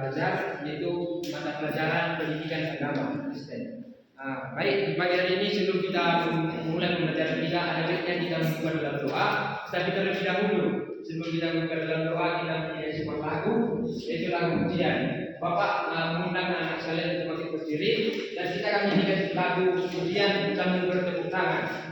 belajar, yaitu mata pelajaran pendidikan agama Kristen. Baik, di pagi hari ini sebelum kita mulai pembelajaran kita, ada baiknya kita membuka dalam doa. Tapi terlebih dahulu, sebelum kita membuka dalam doa, kita mempunyai sebuah lagu, yaitu lagu pujian. Bapak mengundang anak sekalian untuk bangkit berdiri, dan kita akan menyanyikan lagu pujian sambil bertepuk tangan.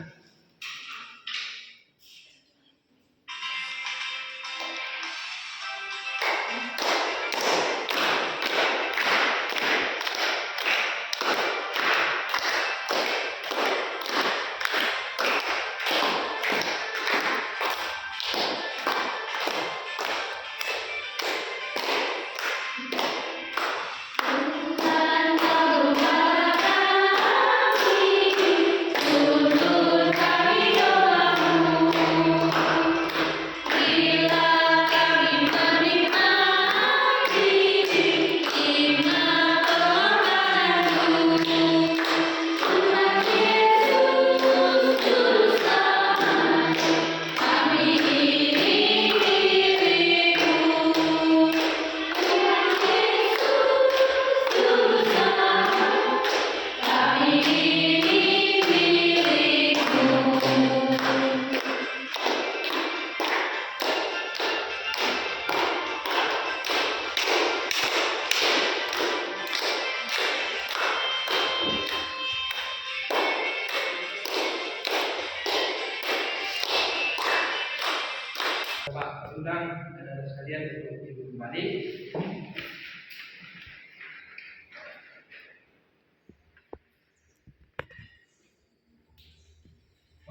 Bapak undang anak-anak sekalian untuk ibu kembali.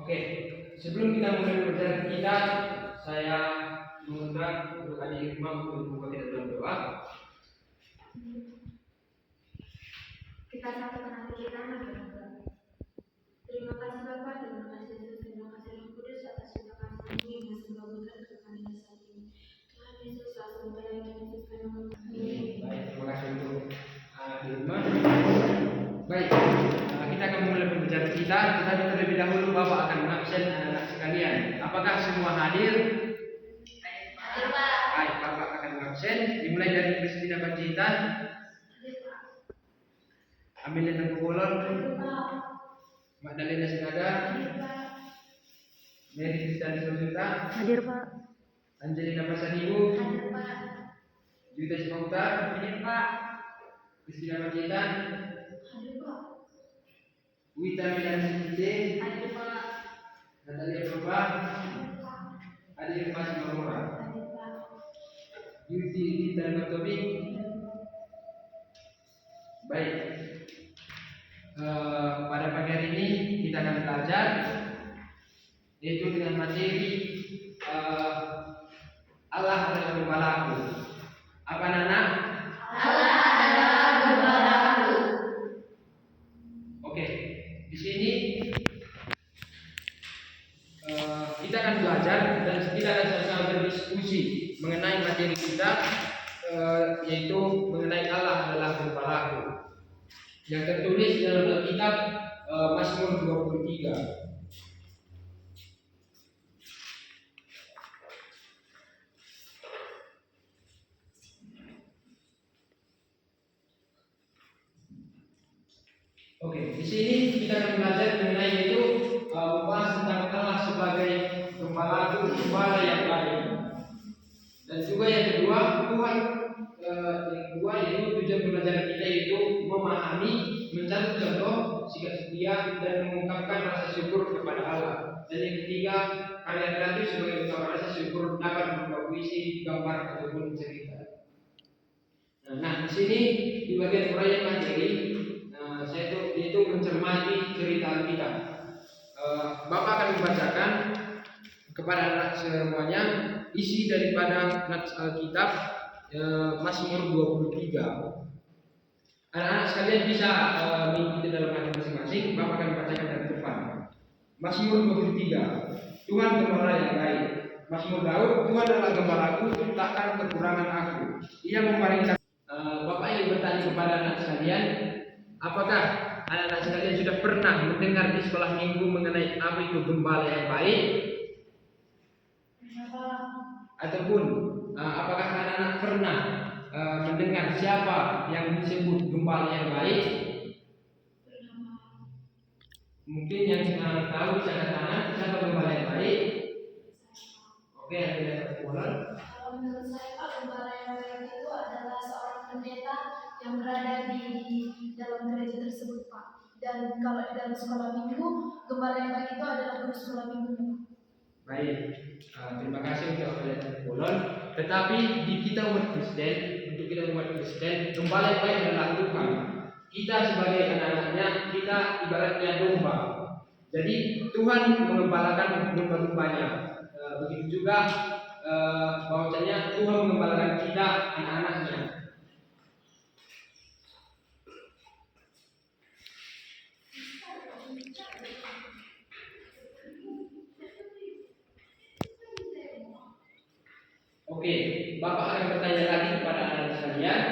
Oke, sebelum kita mulai pembelajaran kita, saya mengundang untuk adik imam untuk membuka kita dalam doa. Kita satukan hati kita berdoa. Terima kasih Bapa, terima kasih Yesus, terima kasih Roh Kudus atas segala kasih-Mu yang masih memberikan kepada kami saat ini. Tuhan Yesus selalu memberkati dan menyertai kami. Baik, terima kasih untuk Irma. Baik, kita akan mulai pembelajaran kita. Tetapi terlebih dahulu Bapak akan mengabsen anak-anak sekalian. Apakah semua hadir? Hadir Pak. Baik, Bapak akan mengabsen. Dimulai dari Kristina Panjaitan, Amelia Tengkubolon, Magdalena Sinaga, Mary Kristani Sojuta, Hadir Pak. Angelina Pasanibu, Hadir Pak. Yuda Simahuta, Hadir Pak. Kristina Panjaitan, Hadir Pak. Wita Milan Sinte, Hadir Pak. Natalia Proba, Adik Mas Mamora, Hadir Pak. Yuti dan Matobi. Baik, pada pagi hari ini kita akan belajar, yaitu dengan materi Allah adalah gembalaku. Apa anak? Allah adalah gembalaku. Oke, di sini kita akan belajar dan kita akan sama-sama berdiskusi mengenai materi kita, yaitu mengenai Allah adalah gembalaku, yang tertulis dalam Alkitab Mazmur 23. Oke, di sini kita akan belajar mengenai yaitu membahas tentang Allah sebagai gembala yang baik. Dan juga yang kedua, yaitu tujuan pembelajaran kita yaitu memahami, mencari contoh sikap setia dan mengungkapkan rasa syukur kepada Allah. Dan yang ketiga, karya kreatif sebagai ungkapan rasa syukur dapat berupa puisi, gambar ataupun cerita. Nah, di sini di bagian uraian materi saya itu mencermati cerita Alkitab. Bapak akan membacakan kepada anak semuanya isi daripada nats Alkitab Mazmur 23. Anak-anak sekalian bisa mengikuti dalam hati masing-masing. Bapak akan membacakan dari depan. Mazmur 23. Tuhan gembala yang baik. Mazmur Daud, Tuhan adalah gembalaku, takkan kekurangan aku. Ia memparingkan. Bapak yang bertanya kepada anak sekalian, apakah anak-anak sekalian sudah pernah mendengar di sekolah minggu mengenai apa itu gembala yang baik? Ataupun apakah anak-anak pernah mendengar siapa yang disebut gembala yang baik? Mungkin yang tahu bisa angkat tangan, siapa gembala yang baik? Oke, ada yang terpulang. Kalau menurut saya Pak, gembala yang baik itu adalah seorang pendeta yang berada di dalam gereja tersebut Pak. Dan kalau di dalam sekolah minggu, gembala yang baik itu adalah guru sekolah minggu Pak. Baik, terima kasih untuk apa yang terpulang. Tetapi di kita umat Kristen, untuk kita umat Kristen, gembala yang baik adalah Tuhan. Kita sebagai anak-anaknya, kita ibaratnya domba. Jadi Tuhan mengembalakan domba-dombanya. Begitu juga bahwasanya Tuhan mengembalakan kita anak-anaknya. Oke, Bapak akan bertanya lagi kepada anak sekalian.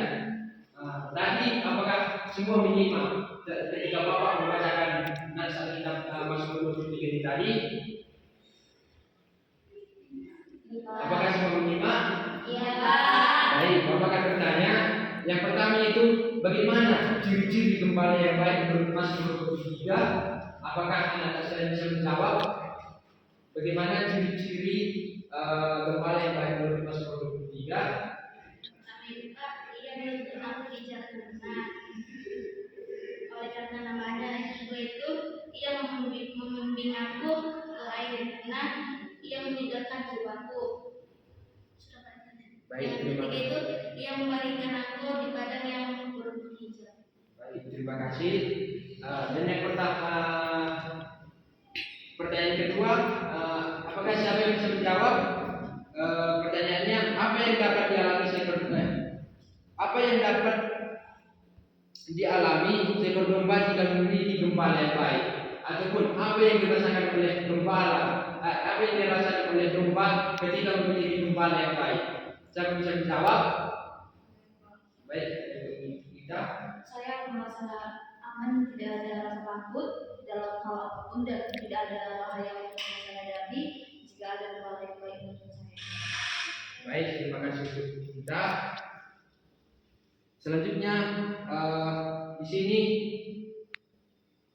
Tadi apakah semua menyimak ketika Bapak membacakan nats Alkitab Mazmur 23 ini tadi? Apakah semua menyimak? Iya Pak. Baik, Bapak akan bertanya. Yang pertama itu bagaimana ciri-ciri gembala yang baik menurut Mazmur 23? Apakah anak sekalian bisa menjawab? Bagaimana ciri-ciri gembala yang baik menurut Mazmur 23? Tapi Pak, ia menuntut aku di jalan benar. Oleh karena namanya juga itu, ia membimbing aku ke air tenang, ia menyegarkan jiwaku. Baik, Yang terima ketiga itu, kasih. ia membaringkan aku di padang yang berumput hijau. Baik, terima kasih. Dan yang pertama, pertanyaan kedua, apakah siapa yang bisa menjawab? Pertanyaannya, apa yang dapat dialami seekor domba? Apa yang dapat dialami seekor domba jika memiliki gembala yang baik? Ataupun apa yang dirasakan oleh gembala? Apa yang dirasakan oleh domba ketika memiliki gembala yang baik? Siapa bisa menjawab? Baik, kita. Saya merasa aman, tidak ada rasa takut dalam hal apapun dan tidak ada bahaya yang saya hadapi jika ada gembala yang baik untuk saya. Baik, terima kasih untuk kita. Selanjutnya di sini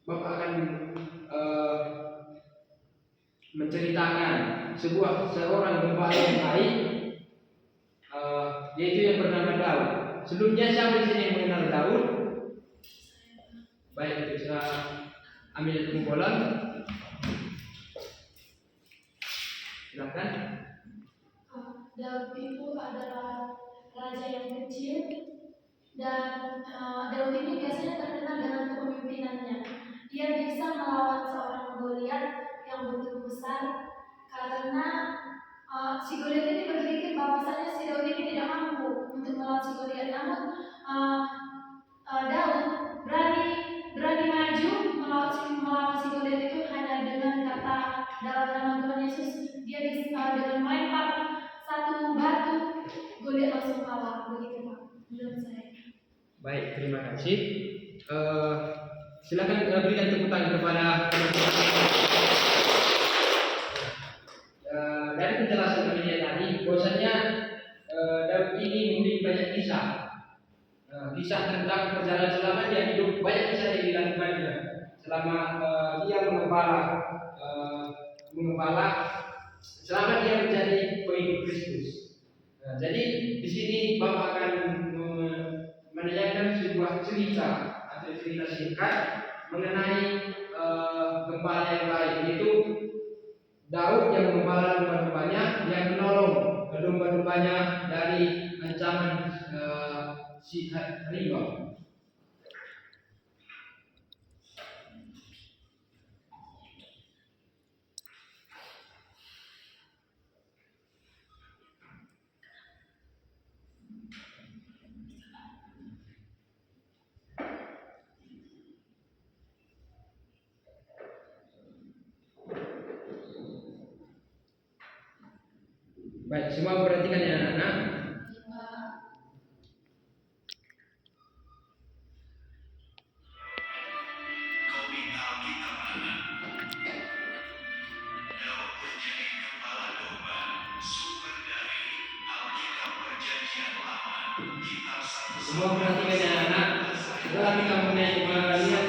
Bapak akan menceritakan seorang gembala yang baik, yaitu yang bernama Daud. Sebelumnya siapa di sini yang mengenal Daud? Baik, kita ambil kumpulan. Silakan. Daud itu adalah raja yang kecil dan Daud ini biasanya terkenal dengan kepemimpinannya. Dia bisa melawan seorang Goliat yang begitu besar karena si Goliat ini berpikir bahwasanya si Daud ini tidak mampu untuk melawan si Goliat. Namun Daud berani maju melawan si Goliat itu hanya dengan kata dalam nama Tuhan Yesus. Dia bisa dengan melempar satu batu, Goliat langsung kalah. Begitu Pak, menurut saya. Baik, terima kasih. Silakan berikan tepuk tangan kepada dari penjelasan kami tadi, bahwasanya Daud ini memiliki banyak kisah. Kisah tentang perjalanan selama dia hidup, banyak kisah yang dilakukannya selama dia mengembala selama dia menjadi pengikut Kristus. Jadi di sini Bapak akan menanyakan sebuah cerita atau cerita singkat mengenai gembala yang lain, yaitu Daud yang mengembala domba-dombanya, yang menolong domba-dombanya dari ancaman si harimau. Baik, semua perhatikan ya anak-anak. Kita Semua perhatikan ya anak. Setelah kita melihat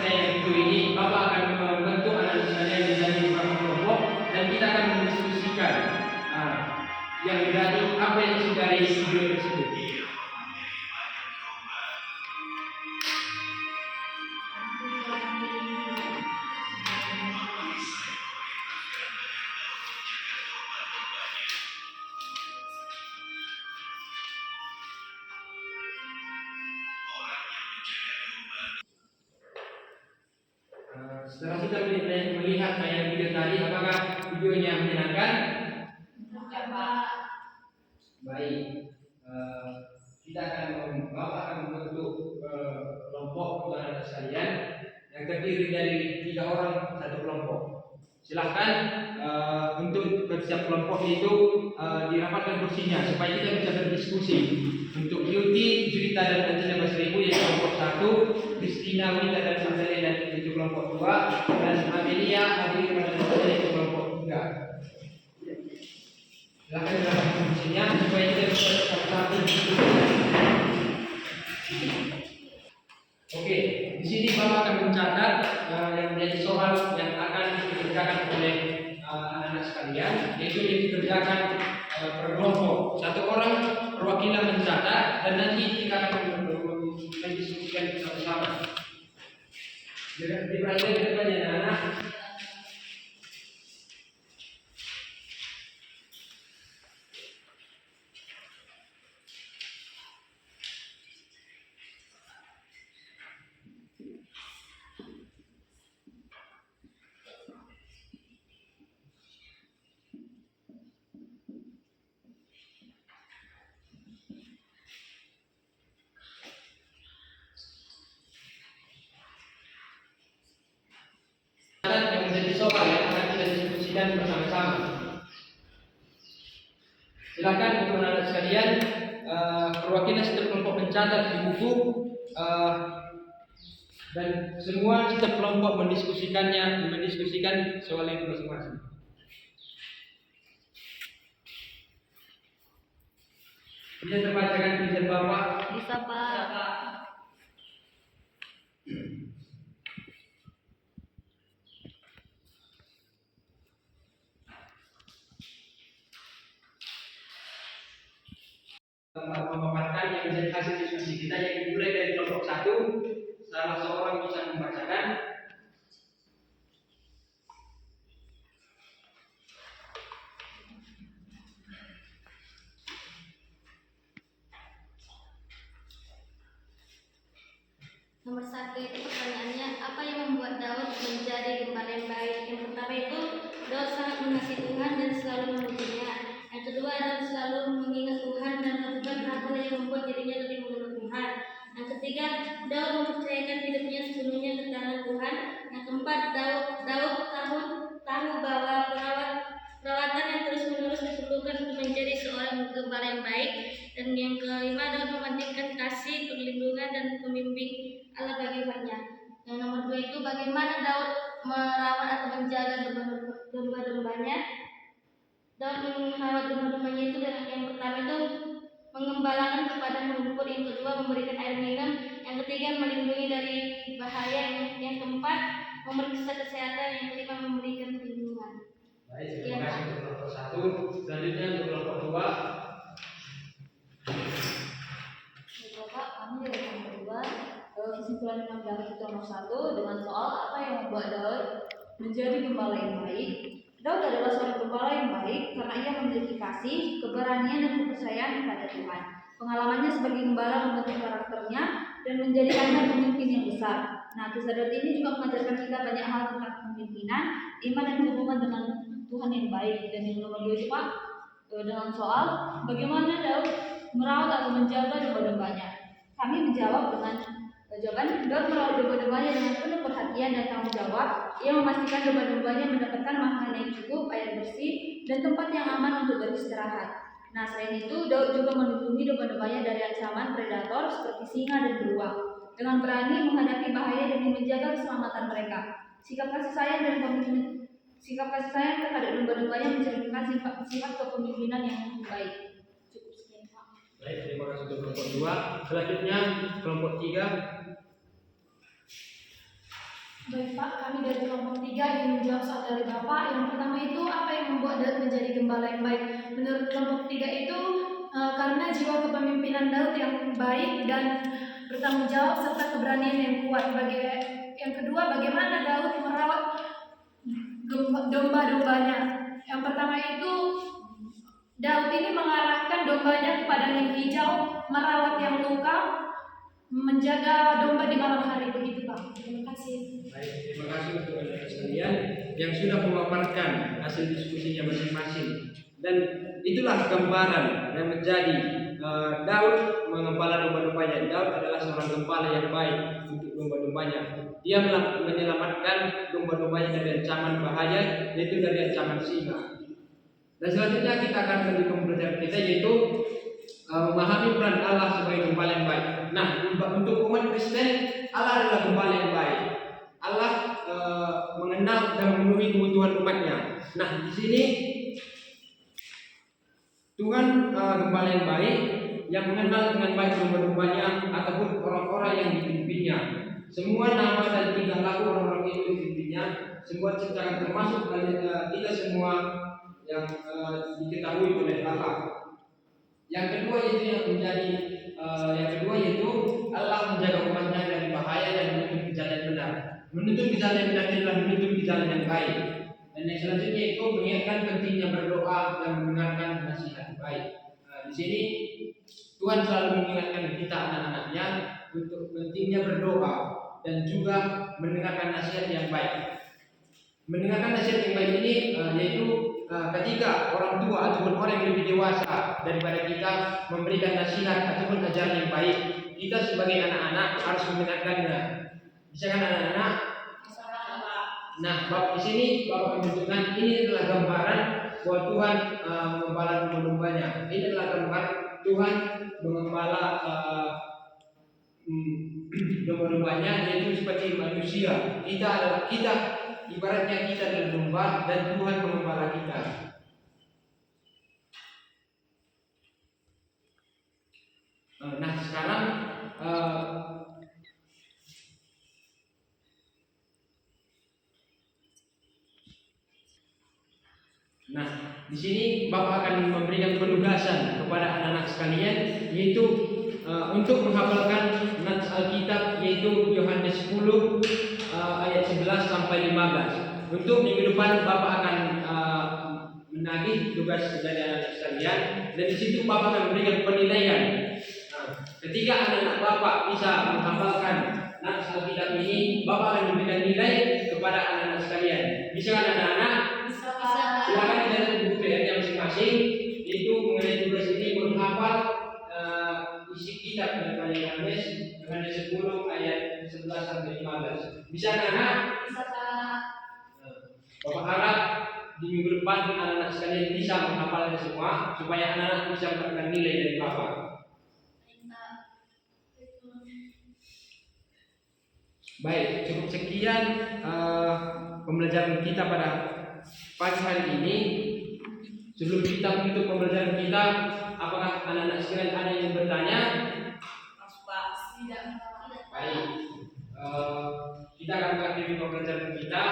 yang itu ini, Bapak akan membentuk anak sekalian menjadi beberapa kelompok dan kita akan mendiskusikan yang berarti apa yang disukai video tersebut. Setelah kita melihat tayangan video tadi, apakah videonya menyenangkan? Baik. Kita akan Bapak akan membentuk kelompok untuk anak sekalian yang terdiri dari 3 orang satu kelompok. Silahkan untuk setiap kelompok itu dirapatkan kursinya supaya kita bisa berdiskusi. Untuk Yuti, Juwita dan Anjina Basribu yaitu kelompok 1, Kristina, Wita dan Magdalena yaitu kelompok 2, dan Amelia, Adi dan Nadia yaitu kelompok 3. Silahkan dirapatkan kursinya supaya kita bisa satu-satu diskusi. Oke, di sini Bapak akan mencatat yang menjadi soal yang akan dikerjakan oleh anak-anak sekalian, yaitu yang dikerjakan per kelompok. Satu orang perwakilan mencatat dan nanti kita akan mendiskusikan bersama-sama. Diperhatikan ke depan ya anak-anak. Yang menjadi soal yang akan kita diskusikan bersama-sama. Silakan untuk anak-anak sekalian, perwakilan setiap kelompok mencatat di buku dan semua setiap kelompok mendiskusikan soal itu masing-masing. Bisa terbacakan tulisan Bapak? Bisa, Pak. Memaparkan yang menjadi hasil diskusi kita yang dimulai dari kelompok 1. Salah seorang bisa membacakan. Nomor 1 itu pertanyaannya, apa yang membuat Daud menjadi gembala yang baik? Yang pertama itu, Daud sangat mengasihi Tuhan dan selalu memujinya. Yang kedua, Daud selalu mengingat Tuhan dan melakukan hal-hal yang membuat dirinya lebih mengenal Tuhan. Yang ketiga, Daud mempercayakan hidupnya sepenuhnya ke tangan Tuhan. Yang keempat, Daud tahu bahwa perawatan yang terus-menerus diperlukan untuk menjadi seorang gembala yang baik. Dan yang kelima, Daud mementingkan kasih, perlindungan, dan pembimbing Allah bagi umatnya. Yang nomor 2 itu, bagaimana Daud merawat atau menjaga domba-dombanya. Daud merawat domba-dombanya itu dengan yang pertama itu mengembalakan kepada rumput, yang kedua memberikan air minum, yang ketiga melindungi dari bahaya, yang keempat memeriksa kesehatan, yang kelima memberikan perlindungan. Baik, terima kasih untuk kelompok 1. Selanjutnya untuk kelompok 2. Bapak, kami dari kelompok 2, kesimpulan yang dapat kita nomor 1 dengan soal apa yang membuat Daud menjadi gembala yang baik. Daud adalah seorang gembala yang baik karena ia memiliki kasih, keberanian, dan kepercayaan kepada Tuhan. Pengalamannya sebagai gembala membentuk karakternya dan menjadikannya pemimpin yang besar. Nah, kisah Daud ini juga mengajarkan kita banyak hal tentang kepemimpinan, iman, dan hubungan dengan Tuhan yang baik. Dan yang nomor 2 itu Pak, dengan soal bagaimana Daud merawat atau menjaga domba-dombanya. Kami menjawab dengan jawaban, Daud merawat domba-dombanya dengan penuh perhatian dan tanggung jawab. Ia memastikan domba-dombanya mendapatkan makanan yang cukup, air bersih, dan tempat yang aman untuk beristirahat. Nah, selain itu, Daud juga melindungi domba-dombanya dari ancaman predator seperti singa dan beruang. Dengan berani menghadapi bahaya demi menjaga keselamatan mereka. Sikap kasih sayang terhadap domba-dombanya mencerminkan sifat kepemimpinan yang baik. Cukup sekian, Pak. Baik, terima kasih untuk kelompok 2. Selanjutnya kelompok 3. Baik Pak, kami dari kelompok 3 ingin menjawab soal dari Bapak. Yang pertama itu, apa yang membuat Daud menjadi gembala yang baik? Menurut kelompok 3 itu, karena jiwa kepemimpinan Daud yang baik dan bertanggung jawab serta keberanian yang kuat. Yang kedua, bagaimana Daud merawat domba-dombanya. Yang pertama itu, Daud ini mengarahkan dombanya ke padang yang hijau, merawat yang luka, menjaga domba di malam hari. Begitu Pak. Terima kasih. Baik, terima kasih untuk anak sekalian yang sudah memaparkan hasil diskusinya masing-masing. Dan itulah gambaran yang menjadi Daud mengembala domba-dombanya. Daud adalah seorang gembala yang baik untuk domba-dombanya. Dia menyelamatkan domba-dombanya dari ancaman bahaya, yaitu dari ancaman singa. Dan selanjutnya kita akan menuju ke pembelajaran kita, yaitu memahami peran Allah sebagai gembala yang baik. Nah, untuk umat Kristen, Allah adalah gembala yang baik. Allah mengenal dan memenuhi kebutuhan umatnya. Nah, di sini Tuhan gembala yang baik yang mengenal dengan baik domba-dombanya ataupun orang-orang yang dipimpinnya. Semua nama dan tingkah laku orang-orang itu dipimpinnya, semua ciptaan termasuk kita semua yang diketahui oleh Allah. Yang kedua yaitu Allah menjaga umatnya dari bahaya dan menuntun jalan yang benar. Menuntun jalan yang benar adalah menuntun jalan yang baik. Dan yang selanjutnya itu mengingatkan pentingnya berdoa dan mendengarkan nasihat baik. Di sini Tuhan selalu mengingatkan kita anak-anaknya untuk pentingnya berdoa dan juga mendengarkan nasihat yang baik. Mendengarkan nasihat yang baik ini yaitu ketika orang tua ataupun orang yang lebih dewasa daripada kita memberikan nasihat ataupun ajaran yang baik, kita sebagai anak-anak harus mendengarkannya. Bisa kan anak-anak? Nah, di sini Bapak menunjukkan ini adalah gambaran bahwa Tuhan mengembala domba-dombanya. Ini adalah gambar Tuhan mengembala domba-dombanya, yaitu seperti manusia. Kita ibaratnya kita adalah domba dan Tuhan mengembala kita. Nah, sekarang di sini Bapak akan memberikan penugasan kepada anak-anak sekalian, yaitu untuk menghafalkan nats Alkitab, yaitu Yohanes 10 ayat 11 sampai 15. Untuk minggu depan Bapak akan menagih tugas dari anak-anak sekalian, dan di situ Bapak akan memberikan penilaian. Ketika anak-anak Bapak bisa menghafalkan nats Alkitab ini, Bapak akan memberikan nilai kepada anak-anak sekalian. Bisa kan anak-anak? Bisa. Silakan kita lihat buku PR masing-masing. Itu mengenai tugas ini menghafal isi kitab dari Yohanes 10 ayat 11 sampai 15. Bisa anak-anak? Bisa Kak. Bapak harap di minggu depan anak-anak sekalian bisa menghafalnya semua supaya anak-anak bisa mendapatkan nilai dari Bapak. Baik, cukup sekian pembelajaran kita pada pagi hari ini. Sebelum kita menutup pembelajaran kita, apakah anak-anak sekalian ada yang bertanya? Tidak. Baik, kita akan mengakhiri pembelajaran kita,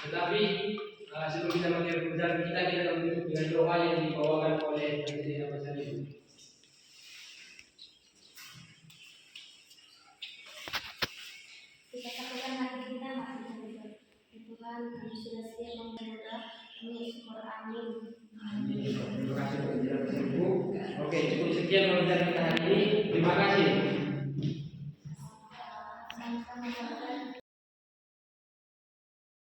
tetapi sebelum kita mengakhiri pembelajaran kita akan menutup dengan doa yang dibawakan oleh Angelina Basalim. Kita katakan hati kita masih Tuhan, kami sudah siap memberikan kami syukur. Amin. Terima kasih untuk penjelasan Ibu. Oke, cukup sekian pembelajaran kita hari ini. Terima kasih.